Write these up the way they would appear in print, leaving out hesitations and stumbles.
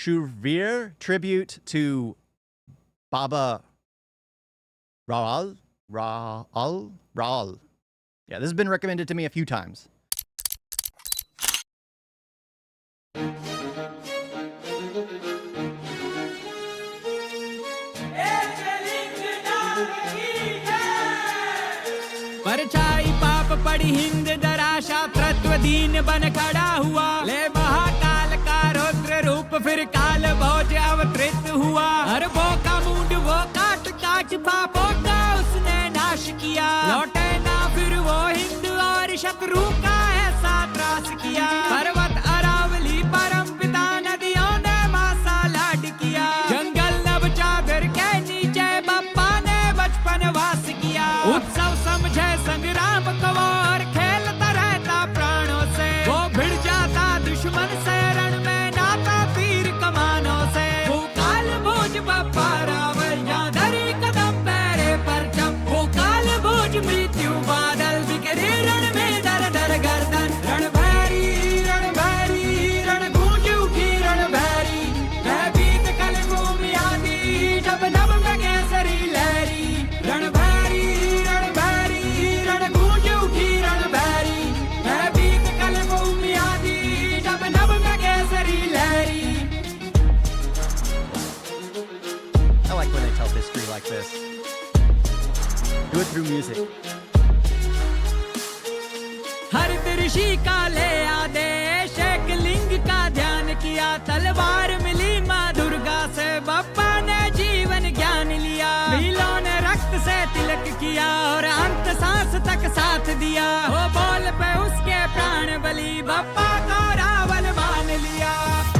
Shuvir tribute to Baba Raal. Yeah, this has been recommended to me a few times. परछाई पाप पड़ी हिंद दराशा तत्व दीन बन खड़ा हुआ ले महाकाल का रौद्र रूप फिर काल भोज अवतरित हुआ हर वो का मूड वो काट काट पापों का उसने नाश किया लौटे ना फिर वो हिंद और शत्रु का ऐसा त्रास किया पर्वत अरावली परम पिता नदियों ने मासा लाड किया जंगल नभ चादर के नीचे बप्पा ने बचपन वास किया उत्सव समझे संग्राम को और खेलता रहता प्राणों से वो भिड़ जाता दुश्मन से रण में नाता तीर कमानों से वो काल भोज बप्पा रावल जहाँ धरी कदम पैरे पर जब वो काल भोज मृत्यु बादल बिखरे रण में दर दर गर्दन रण भैरी रण गूंज उठी रण भैरी मैं बीत कल भूमि आदि जब नभ में केसरी लहरी रण भैरी रण गूंज उठी रण भैरी मैं बीत कल भूमि आदि जब नभ में केसरी लहरी I like when they tell history like this. Do it through music. हर ऋषि का ले आदेश एक लिंग का ध्यान किया तलवार मिली माँ दुर्गा से बप्पा ने जीवन ज्ञान लिया भीलों ने रक्त से तिलक किया और अंत सांस तक साथ दिया वो बोल पे उसके प्राण बलि बप्पा को रावण मान लिया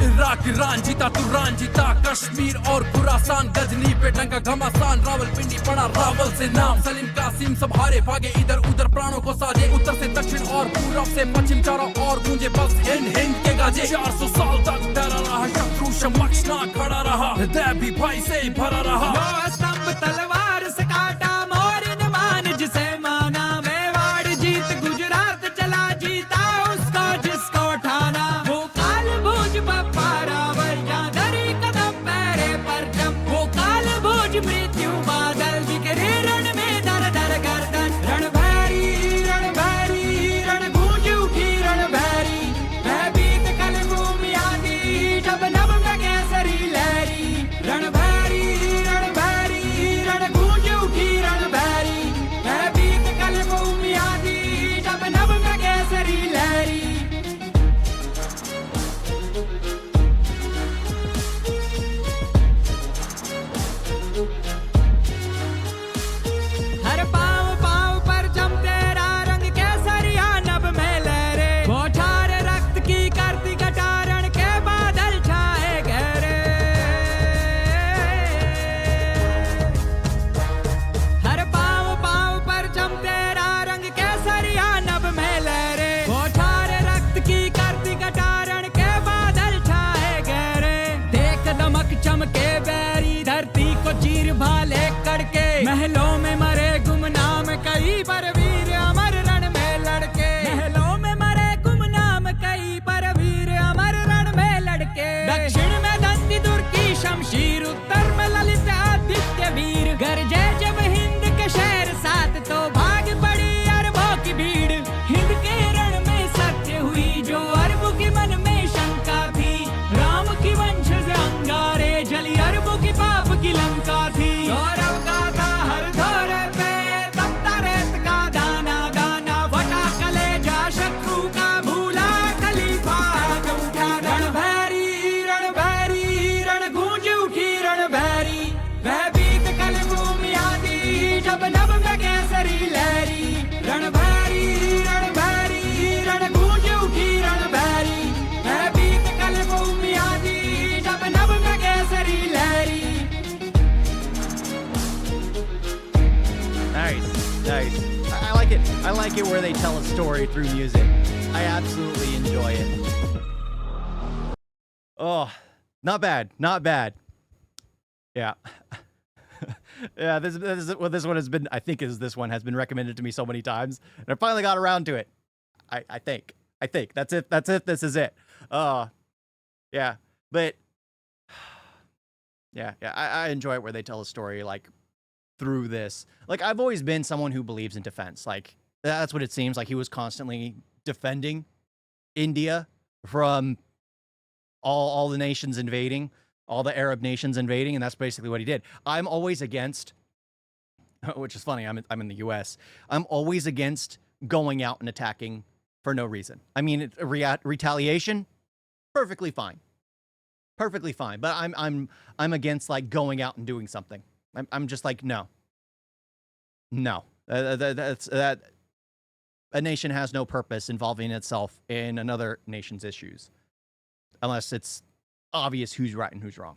इराक रांझिता तू रांझिता कश्मीर और खुरासान गजनी पे टंगा घमासान रावलपिंडी पड़ा रावल से नाम सलीम कासिम सब हारे भागे इधर उधर प्राणों को साजे उत्तर से दक्षिण और पूरब से पश्चिम चारों ओर गूंजे बस हिंद के गाजे 400 साल तक डरा रहा शत्रु समक्ष ना खड़ा रहा हृदय भी भाई से ही भरा रहा स्तंभ तलवार से काटा मोर मान जिसे माना मेवाड़ जीत गुजरात चला जीता उसको जिसको ठाना वो काल भोज बप्पा रावल जहाँ धरी कदम पैरे पर जब वो काल भोज मृत्यु बादल बिखरे रण में दर दर गर्दन रण भैरी रण गूंज उठी रण भैरी मैं बीत कल भूमि आदि जब नभ में केसरी लहरी रण भैरी रण गूंज उठी रण भैरी मैं बीत कल भूमि आदि जब नभ में केसरी लहरी हर पाँव पाँव पर जम तेरा रंग केसरिया नभ में लहरे बौछार रक्त की करती कटारण के बादल छाए गहरे हर पाँव पाँव पर जम तेरा रंग केसरिया नभ में लहरे बौछार रक्त की करती कटारण के बादल छाए गहरे देख दमक चमके बैरी धरती को चीर भाले करके महलों में मरे गुमनाम कई पर वीर अमर रण में लड़के महलों में मरे गुमनाम कई पर वीर अमर रण में लड़के दक्षिण में दंती दुर की शमशीर उत्तर में ललित आदित्य वीर गरजे जब हिंद के शहर साथ तो भाग पड़ी अरबों की भीड़ हिंद के रण में सत्य हुई जो अरबों के मन में शंका थी राम की वंश से अंगारे जली अरबों की पाप की लंका थी गौरव गाथा हर दौरे पे तपता रेत का दाना दाना फटा कलेजा शत्रु का भूला खलीफा जो उठा रण भैरी रण गूंज उठी रण भैरी वह बीत कल भूमि आदि जब नभ में केसरी लहरी रण भैरी रण गूंज उठी रण भैरी वह बीत कल भूमि आदि जब नभ में केसरी लहरी Nice. I like it where they tell a story through music. I absolutely enjoy it. Oh, not bad. Yeah. Yeah, this one has been, I think this one has been recommended to me so many times, and I finally got around to it. I think. That's it. This is it. Yeah. But Yeah, yeah. I enjoy it where they tell a story like through this. Like I've always been someone who believes in defense. Like that's what it seems like. He was constantly defending India from all the nations invading, all the Arab nations invading, and that's basically what he did. I'm always against, which is funny. I'm in the U.S. I'm always against going out and attacking for no reason. I mean, retaliation, perfectly fine, perfectly fine. But I'm against like going out and doing something. I'm just like no. That a nation has no purpose involving itself in another nation's issues, unless it's obvious who's right and who's wrong.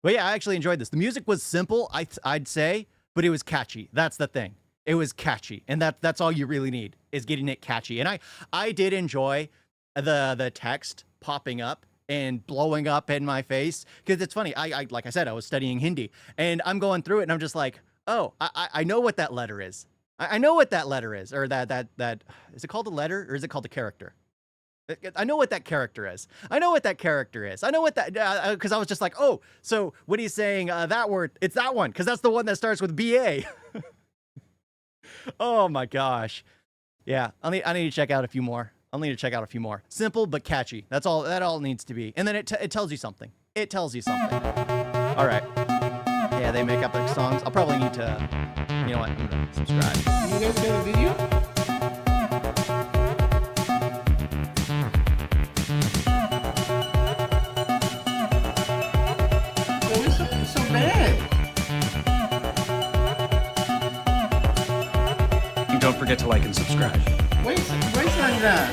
But yeah, I actually enjoyed this. The music was simple, I'd say, but it was catchy. That's the thing. It was catchy, and that's all you really need is getting it catchy. And I did enjoy the text popping up and blowing up in my face because it's funny. I like I said, I was studying Hindi, and I'm going through it, and I'm just like, oh, I know what that letter is. I know what that letter is, or that is it called a letter or is it called a character? I know what that character is. I know what that character is. I know what that, because I was just like, oh, so when he's saying that word, it's that one, because that's the one that starts with BA. Oh my gosh. Yeah, I need to check out a few more. I'll need to check out a few more. Simple but catchy. That's all. That all needs to be. And then it tells you something. It tells you something. All right. Yeah, they make up their songs. I'll probably need to. You know what? I'm gonna subscribe. You guys got a video? So bad. And don't forget to like and subscribe. Wait lang na.